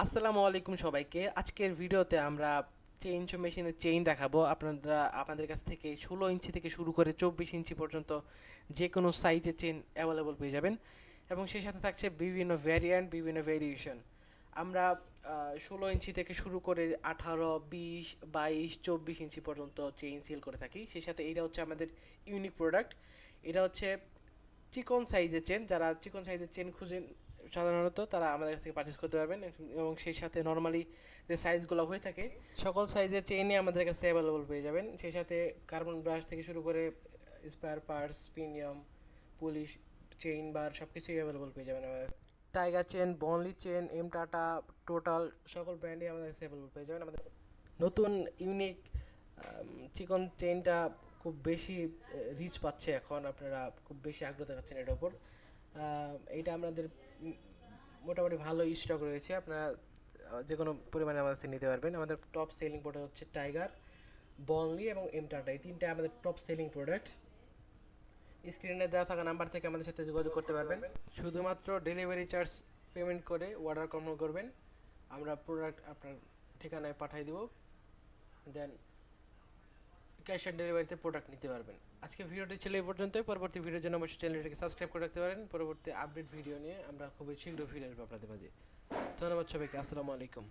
আসসালামু আলাইকুম সবাইকে। আজকের ভিডিওতে আমরা চেইন মেশিনের চেইন দেখাবো। আপনাদের কাছ থেকে 16 ইঞ্চি থেকে শুরু করে 24 ইঞ্চি পর্যন্ত যে কোনো সাইজের চেইন অ্যাভেলেবল পেয়ে যাবেন, এবং সেই সাথে থাকছে বিভিন্ন ভ্যারিয়েন্ট, বিভিন্ন ভেরিয়েশন। আমরা 16 ইঞ্চি থেকে শুরু করে 18, 20, 22, 24 ইঞ্চি পর্যন্ত চেইন সেল করে থাকি। সেই সাথে এটা হচ্ছে আমাদের ইউনিক প্রোডাক্ট। এটা হচ্ছে চিকন সাইজের চেন। যারা চিকন সাইজের চেন খুঁজেন সাধারণত তারা আমাদের কাছ থেকে পারচেস করতে পারবেন, এবং সেই সাথে নর্মালি যে সাইজগুলো হয়ে থাকে সকল সাইজের চেইনই আমাদের কাছে অ্যাভেলেবল পেয়ে যাবেন। সেই সাথে কার্বন ব্রাশ থেকে শুরু করে spare parts, premium, polish, chain বার সব কিছুই অ্যাভেলেবল পেয়ে যাবেন আমাদের। টাইগার চেন, বনলি চেন, এম টাটা, টোটাল সকল ব্র্যান্ডই আমাদের কাছে অ্যাভেলেবল পেয়ে যাবেন। আমাদের নতুন ইউনিক চিকন চেইনটা খুব বেশি রিচ পাচ্ছে এখন, আপনারা খুব বেশি আগ্রহ দেখাচ্ছেন এটার উপর। এইটা আমাদের মোটামুটি ভালো স্টক রয়েছে, আপনারা যে কোনো পরিমাণে আমাদের থেকে নিতে পারবেন। আমাদের টপ সেলিং প্রোডাক্ট হচ্ছে টাইগার, বনলি এবং এম টাটা, এই তিনটা আমাদের টপ সেলিং প্রোডাক্ট। স্ক্রিনে দেওয়া থাকা নাম্বার থেকে আমাদের সাথে যোগাযোগ করতে পারবেন। শুধুমাত্র ডেলিভারি চার্জ পেমেন্ট করে অর্ডার কনফার্ম করবেন, আমরা প্রোডাক্ট আপনার ঠিকানায় পাঠিয়ে দেবো। দেন ক্যাশ অন ডেলিভারিতে প্রোডাক্ট নিতে পারবেন। আজকে ভিডিওটি ছিল এই পর্যন্তই। পরবর্তী ভিডিওর জন্য অবশ্যই চ্যানেলটিকে সাবস্ক্রাইব করে রাখতে পারেন। পরবর্তী আপডেট ভিডিও নিয়ে আমরা খুবই শীঘ্র ফিরে আসবো আপনাদের মাঝে। ধন্যবাদ সবাইকে। আসসালামু আলাইকুম।